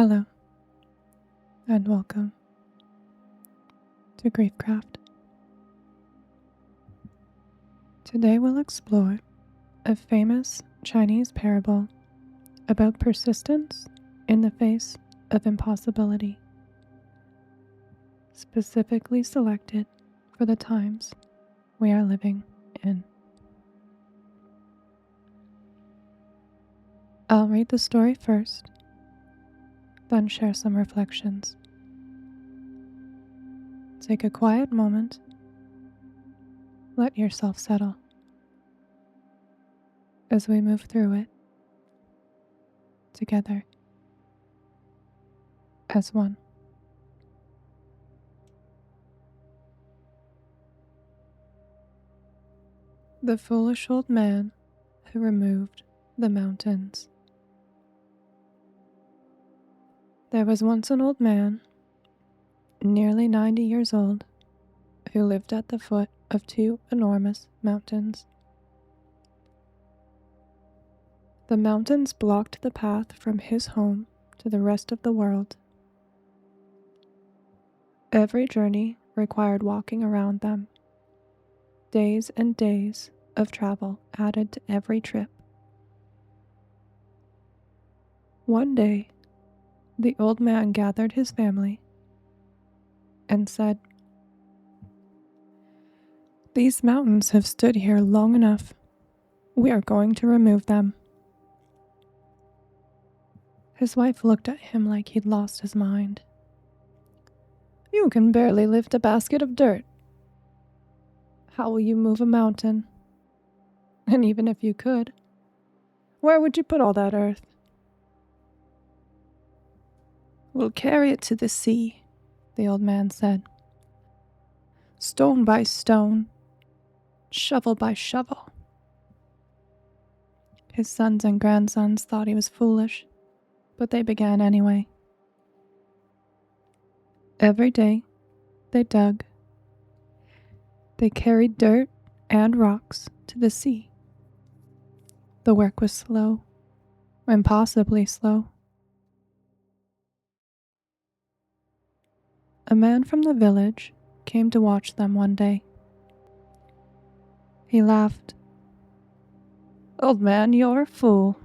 Hello, and welcome to Griefcraft. Today we'll explore a famous Chinese parable about persistence in the face of impossibility, specifically selected for the times we are living in. I'll read the story first, then share some reflections. Take a quiet moment. Let yourself settle as we move through it together as one. The foolish old man who removed the mountains. There was once an old man, nearly 90 years old, who lived at the foot of two enormous mountains. The mountains blocked the path from his home to the rest of the world. Every journey required walking around them. Days and days of travel added to every trip. One day, the old man gathered his family and said, "These mountains have stood here long enough. We are going to remove them." His wife looked at him like he'd lost his mind. "You can barely lift a basket of dirt. How will you move a mountain? And even if you could, where would you put all that earth?" "We'll carry it to the sea," the old man said. "Stone by stone, shovel by shovel." His sons and grandsons thought he was foolish, but they began anyway. Every day, they dug. They carried dirt and rocks to the sea. The work was slow, impossibly slow. A man from the village came to watch them one day. He laughed. "Old man, you're a fool.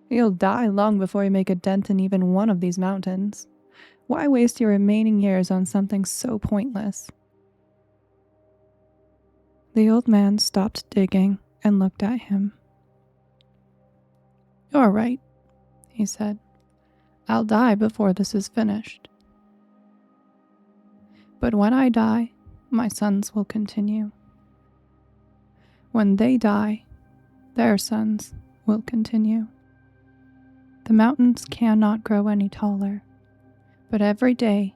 You'll die long before you make a dent in even one of these mountains. Why waste your remaining years on something so pointless?" The old man stopped digging and looked at him. "You're right," he said. "I'll die before this is finished. But when I die, my sons will continue. When they die, their sons will continue. The mountains cannot grow any taller, but every day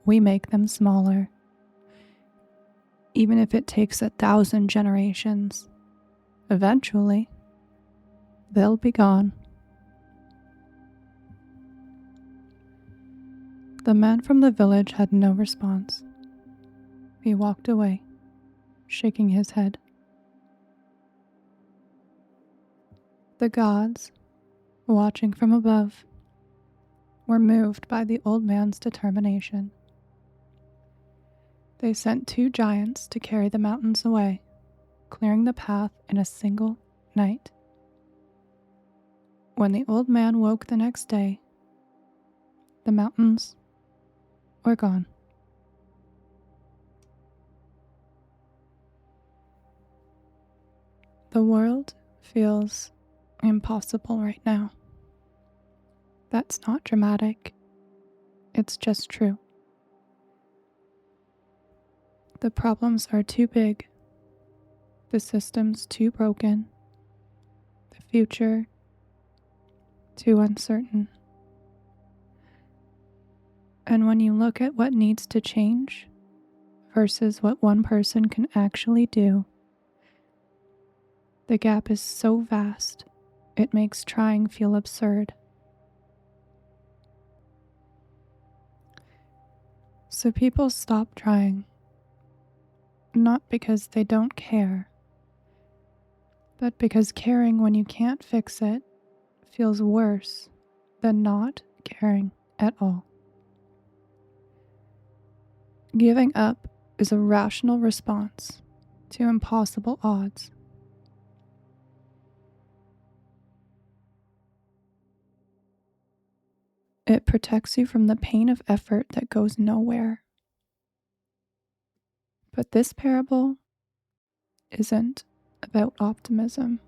we make them smaller. Even if it takes 1,000 generations, eventually they'll be gone." The man from the village had no response. He walked away, shaking his head. The gods, watching from above, were moved by the old man's determination. They sent 2 giants to carry the mountains away, clearing the path in a single night. When the old man woke the next day, the mountains were gone. The world feels impossible right now. That's not dramatic. It's just true. The problems are too big. The system's too broken. The future too uncertain. And when you look at what needs to change versus what one person can actually do, the gap is so vast, it makes trying feel absurd. So people stop trying, not because they don't care, but because caring when you can't fix it feels worse than not caring at all. Giving up is a rational response to impossible odds. It protects you from the pain of effort that goes nowhere. But this parable isn't about optimism.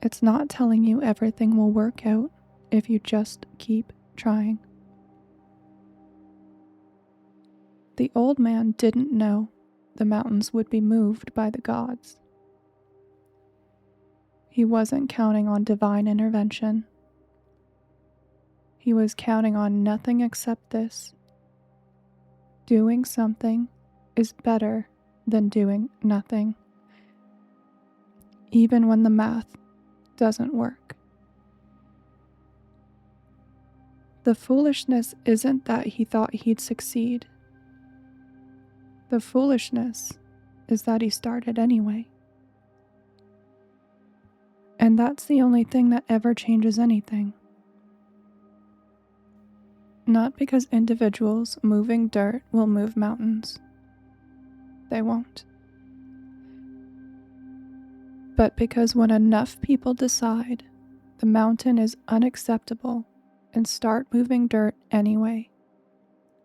It's not telling you everything will work out if you just keep trying. The old man didn't know the mountains would be moved by the gods. He wasn't counting on divine intervention. He was counting on nothing except this. Doing something is better than doing nothing, even when the math doesn't work. The foolishness isn't that he thought he'd succeed. The foolishness is that he started anyway. And that's the only thing that ever changes anything. Not because individuals moving dirt will move mountains. They won't. But because when enough people decide the mountain is unacceptable and start moving dirt anyway,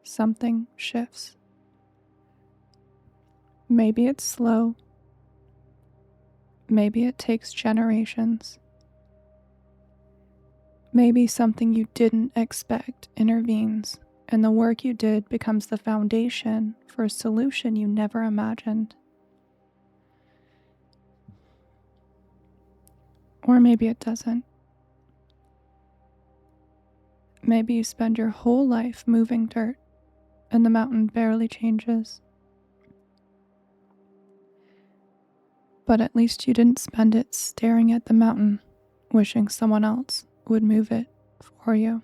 something shifts. Maybe it's slow. Maybe it takes generations. Maybe something you didn't expect intervenes, and the work you did becomes the foundation for a solution you never imagined. Or maybe it doesn't. Maybe you spend your whole life moving dirt, and the mountain barely changes. But at least you didn't spend it staring at the mountain, wishing someone else would move it for you.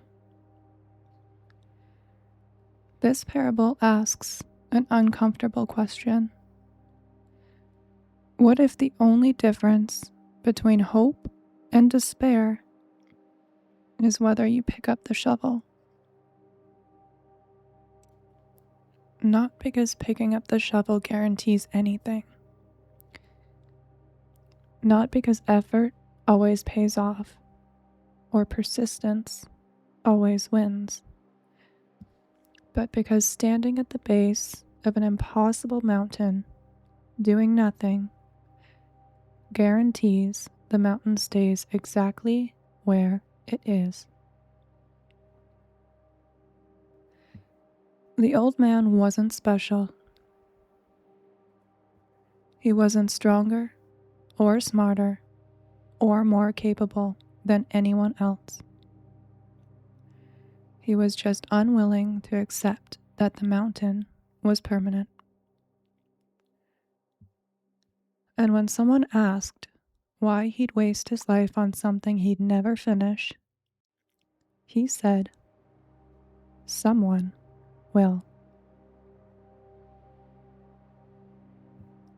This parable asks an uncomfortable question. What if the only difference between hope and despair is whether you pick up the shovel? Not because picking up the shovel guarantees anything. Not because effort always pays off, or persistence always wins, but because standing at the base of an impossible mountain, doing nothing, guarantees the mountain stays exactly where it is. The old man wasn't special. He wasn't stronger or smarter or more capable than anyone else. He was just unwilling to accept that the mountain was permanent. And when someone asked why he'd waste his life on something he'd never finish, he said, "Someone will."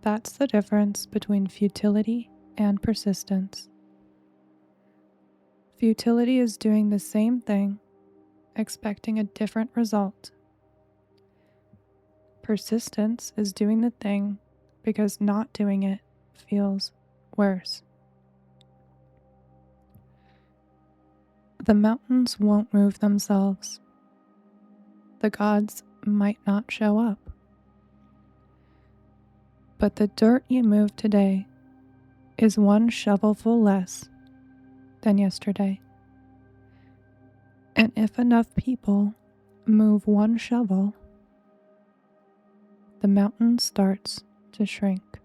That's the difference between futility and persistence. Futility is doing the same thing, expecting a different result. Persistence is doing the thing because not doing it feels worse. The mountains won't move themselves. The gods might not show up. But the dirt you move today is one shovelful less than yesterday. And if enough people move one shovel, the mountain starts to shrink.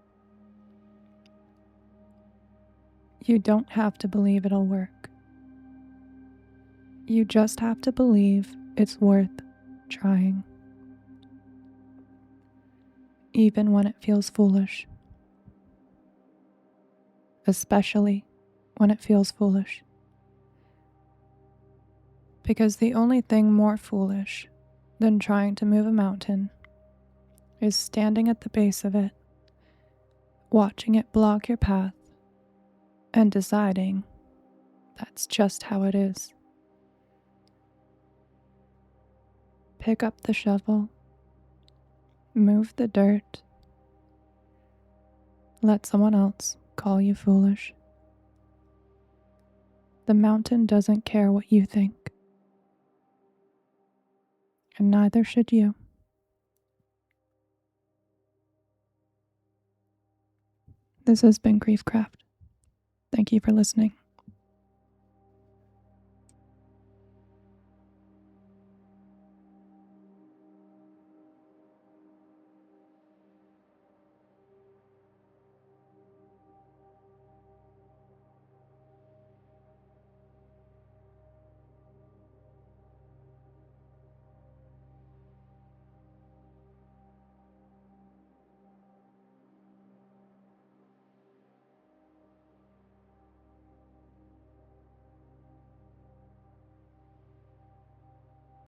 You don't have to believe it'll work. You just have to believe it's worth trying. Even when it feels foolish. Especially when it feels foolish. Because the only thing more foolish than trying to move a mountain is standing at the base of it, watching it block your path, and deciding that's just how it is. Pick up the shovel. Move the dirt. Let someone else call you foolish. The mountain doesn't care what you think, and neither should you. This has been Griefcraft. Thank you for listening.